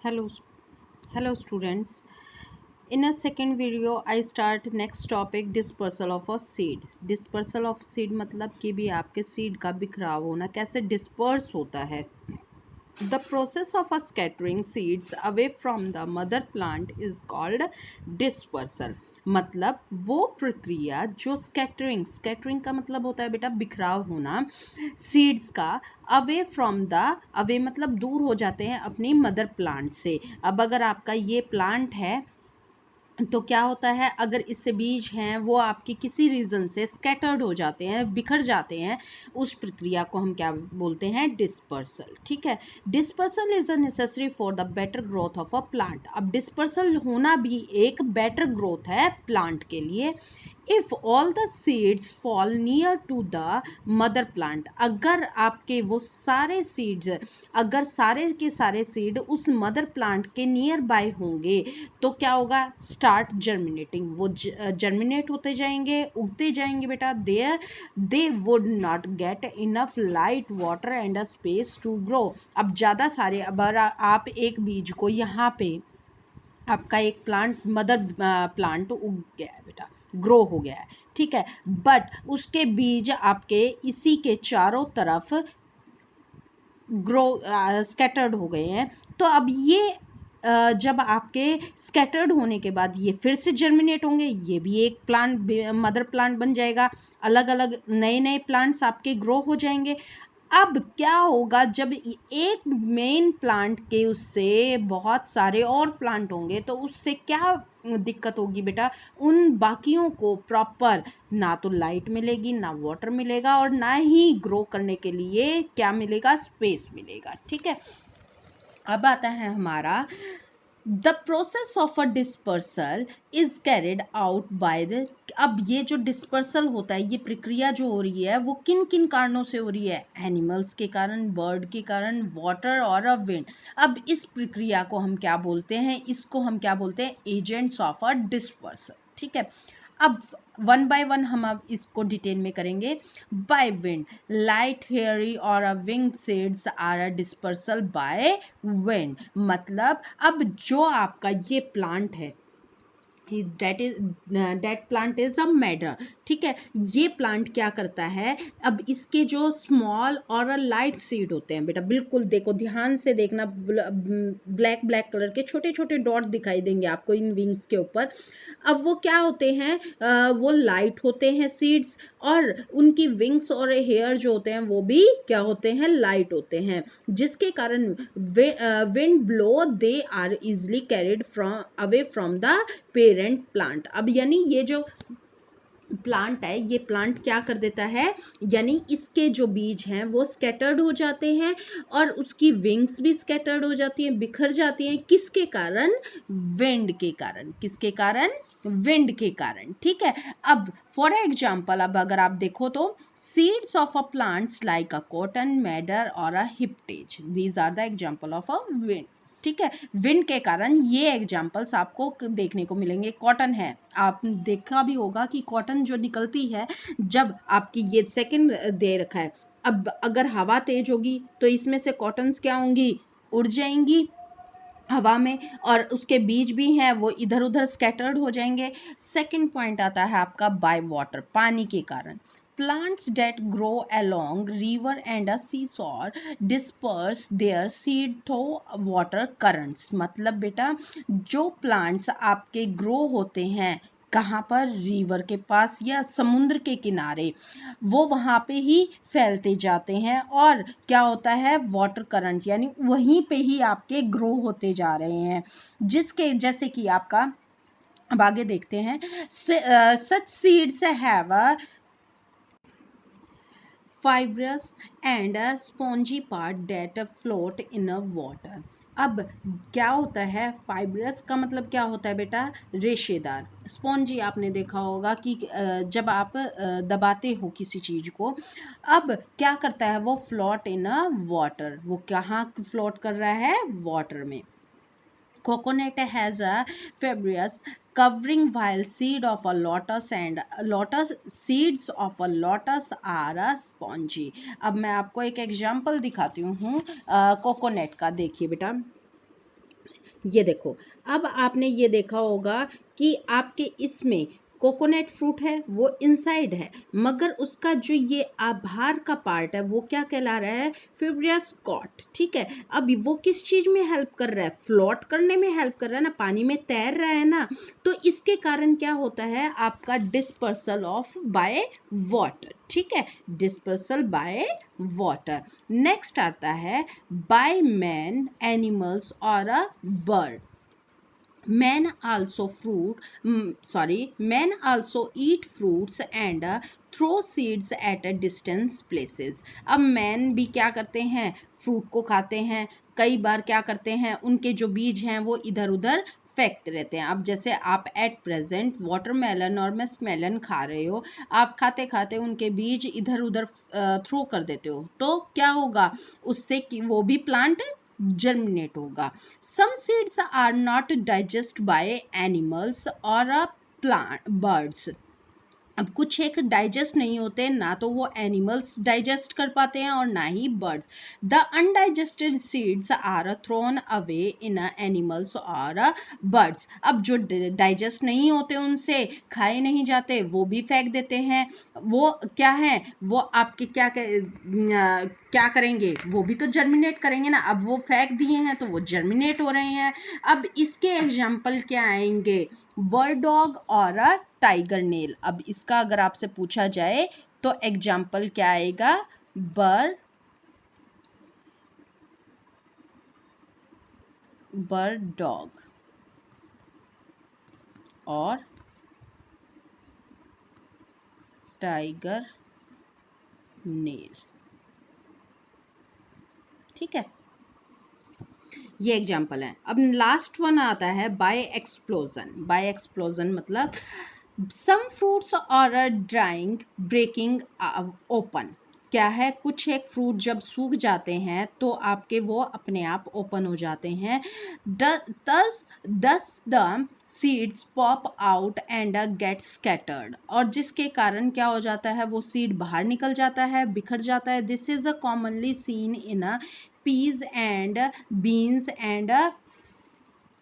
Hello, hello students. In a second video, I start next topic dispersal of a seed. Dispersal of seed मतलब कि भी आपके seed का बिखराव होना कैसे disperse होता है. The process of a scattering seeds away from the mother plant is called dispersal. मतलब वो प्रक्रिया जो स्कैटरिंग का मतलब होता है बेटा बिखराव होना सीड्स का अवे फ्रॉम द अवे मतलब दूर हो जाते हैं अपनी मदर प्लांट से. अब अगर आपका ये प्लांट है तो क्या होता है अगर इससे बीज हैं वो आपकी किसी रीज़न से स्कैटर्ड हो जाते हैं बिखर जाते हैं उस प्रक्रिया को हम क्या बोलते हैं डिस्पर्सल. ठीक है. Dispersal is a necessary for the better growth of a plant. अब डिस्पर्सल होना भी एक बेटर ग्रोथ है प्लांट के लिए. If all the seeds fall near to the mother plant अगर आपके वो सारे सीड्स अगर सारे के सारे सीड उस मदर प्लांट के नियर बाय होंगे तो क्या होगा स्टार्ट जर्मिनेटिंग. वो जर्मिनेट होते जाएंगे उगते जाएंगे बेटा. There they would not get enough light water and a space to grow. अब ज़्यादा सारे अब आप एक बीज को यहाँ पे आपका एक प्लांट मदर प्लांट उग गया है बेटा ग्रो हो गया है. ठीक है. बट उसके बीज आपके इसी के चारों तरफ ग्रो स्कैटर्ड हो गए हैं. तो अब ये जब आपके स्कैटर्ड होने के बाद ये फिर से जर्मिनेट होंगे. ये भी एक प्लांट मदर प्लांट बन जाएगा. अलग अलग नए नए प्लांट्स आपके ग्रो हो जाएंगे. अब क्या होगा जब एक मेन प्लांट के उससे बहुत सारे और प्लांट होंगे तो उससे क्या दिक्कत होगी बेटा. उन बाकियों को प्रॉपर ना तो लाइट मिलेगी ना वाटर मिलेगा और ना ही ग्रो करने के लिए क्या मिलेगा स्पेस मिलेगा. ठीक है. अब आता है हमारा the process of a dispersal is carried out by the. अब ये जो डिस्पर्सल होता है ये प्रक्रिया जो हो रही है वो किन किन कारणों से हो रही है. एनिमल्स के कारण बर्ड के कारण वाटर और अ विंड. अब इस प्रक्रिया को हम क्या बोलते हैं इसको हम क्या बोलते हैं एजेंट्स ऑफ अ डिस्पर्सल. ठीक है. अब वन बाय वन हम अब इसको डिटेल में करेंगे. बाय विंड लाइट हेयरी और a wing seeds are a dispersal by wind. मतलब अब जो आपका ये प्लांट है that plant is a mother. ठीक है. ये प्लांट क्या करता है अब इसके जो स्मॉल और लाइट सीड होते हैं बेटा बिल्कुल देखो ध्यान से देखना. ब्लैक ब्लैक कलर के छोटे छोटे डॉट दिखाई देंगे आपको इन विंग्स के ऊपर. अब वो क्या होते हैं वो लाइट होते हैं सीड्स और उनकी विंग्स और हेयर जो होते हैं वो भी क्या होते हैं लाइट होते हैं जिसके कारण wind blow they are easily carried from away from the parent plant. अब यानी ये जो प्लांट है ये प्लांट क्या कर देता है यानी इसके जो बीज हैं वो स्कैटर्ड हो जाते हैं और उसकी विंग्स भी स्कैटर्ड हो जाती हैं बिखर जाती हैं. किसके कारण विंड के कारण. किसके कारण विंड के कारण. ठीक है. अब फॉर एग्जाम्पल अब अगर आप देखो तो seeds of a plants like a cotton madar और a hiptage these are the example of a wind. ठीक है. विंड के कारण ये एग्जाम्पल्स आपको देखने को मिलेंगे. कॉटन है आपने देखा भी होगा कि कॉटन जो निकलती है जब आपकी ये सेकंड दे रखा है. अब अगर हवा तेज होगी तो इसमें से कॉटन्स क्या होंगी उड़ जाएंगी हवा में और उसके बीज भी हैं वो इधर उधर स्कैटर्ड हो जाएंगे. सेकंड पॉइंट आता है आपका बाय वाटर पानी के कारण. plants that grow along river and a seashore disperse their seed through water currents. मतलब बेटा जो प्लांट्स आपके ग्रो होते हैं कहाँ पर रिवर के पास या समुद्र के किनारे वो वहाँ पे ही फैलते जाते हैं और क्या होता है वाटर करंट यानी वहीं पे ही आपके ग्रो होते जा रहे हैं. जिसके जैसे कि आपका अब आगे देखते हैं. Such seeds have a fibrous and a spongy part that float in a water. अब क्या होता है फाइब्रस का मतलब क्या होता है बेटा रेशेदार. स्पॉन्जी आपने देखा होगा कि जब आप दबाते हो किसी चीज़ को अब क्या करता है वो फ्लोट इन अ वाटर. वो कहाँ फ्लोट कर रहा है वाटर में. Coconut has a fibrous covering while seed of a lotus and lotus seeds of a lotus are a spongy. अब मैं आपको एक एग्जांपल दिखाती हूँ कोकोनट का. देखिए बेटा ये देखो, अब आपने ये देखा होगा कि आपके इसमें कोकोनट फ्रूट है, वो इनसाइड है, मगर उसका जो ये बाहर का पार्ट है वो क्या कहला रहा है, फिब्रियस कॉट। ठीक है, अब वो किस चीज में हेल्प कर रहा है, फ्लोट करने में हेल्प कर रहा है ना, पानी में तैर रहा है ना, तो इसके कारण क्या होता है आपका डिस्पर्सल ऑफ बाय वाटर। ठीक है, डिस्पर्सल बाय वाटर। नेक्स्ट आता है बाय मैन, एनिमल्स और a bird. Men also eat fruits and throw seeds at a distance places। अब मैन भी क्या करते हैं, फ्रूट को खाते हैं, कई बार क्या करते हैं उनके जो बीज हैं वो इधर उधर फेंकते रहते हैं। अब जैसे आप एट प्रेजेंट वाटरमेलन और मस्कमेलन खा रहे हो, आप खाते खाते उनके बीज इधर उधर थ्रो कर देते हो, तो क्या होगा उससे कि वो भी प्लांट germinate होगा। Some seeds are not digested by animals or birds। अब कुछ एक डाइजेस्ट नहीं होते, ना तो वो एनिमल्स डाइजेस्ट कर पाते हैं और ना ही birds. The undigested seeds are thrown away in animals और बर्ड्स। अब जो डाइजेस्ट नहीं होते, उनसे खाए नहीं जाते, वो भी फेंक देते हैं। वो क्या है, वो आपके क्या करेंगे, वो भी तो जर्मिनेट करेंगे ना। अब वो फेंक दिए हैं तो वो जर्मिनेट हो रहे हैं। अब इसके एग्जाम्पल क्या आएंगे, बर्ड डॉग और टाइगर नेल। अब इसका अगर आपसे पूछा जाए तो एग्जाम्पल क्या आएगा, बर्ड डॉग और टाइगर नेल। ठीक है, ये एग्जाम्पल है। अब लास्ट वन आता है बाय एक्सप्लोजन। बाय एक्सप्लोजन मतलब सम फ्रूट्स और ड्राइंग ब्रेकिंग ओपन। क्या है, कुछ एक फ्रूट जब सूख जाते हैं तो आपके वो अपने आप ओपन हो जाते हैं। Thus the seeds pop out and get scattered. और जिसके कारण क्या हो जाता है, वो सीड बाहर निकल जाता है, बिखर जाता है। This is a commonly seen in a peas and beans and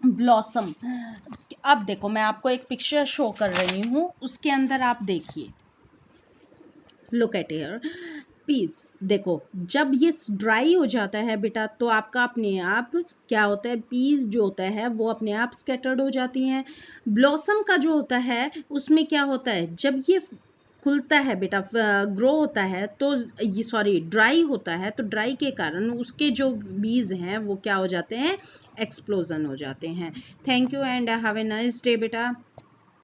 blossom. अब देखो, मैं आपको एक पिक्चर शो कर रही हूँ, उसके अंदर आप देखिए, लुक एट हियर। पीस देखो, जब ये ड्राई हो जाता है बेटा, तो आपका अपने आप क्या होता है, पीस जो होता है वो अपने आप स्कैटर्ड हो जाती हैं। ब्लॉसम का जो होता है उसमें क्या होता है, जब ये खुलता है बेटा, ग्रो होता है, तो ये सॉरी ड्राई होता है, तो ड्राई के कारण उसके जो बीज हैं वो क्या हो जाते हैं, एक्सप्लोजन हो जाते हैं। Thank you and have a nice day बेटा।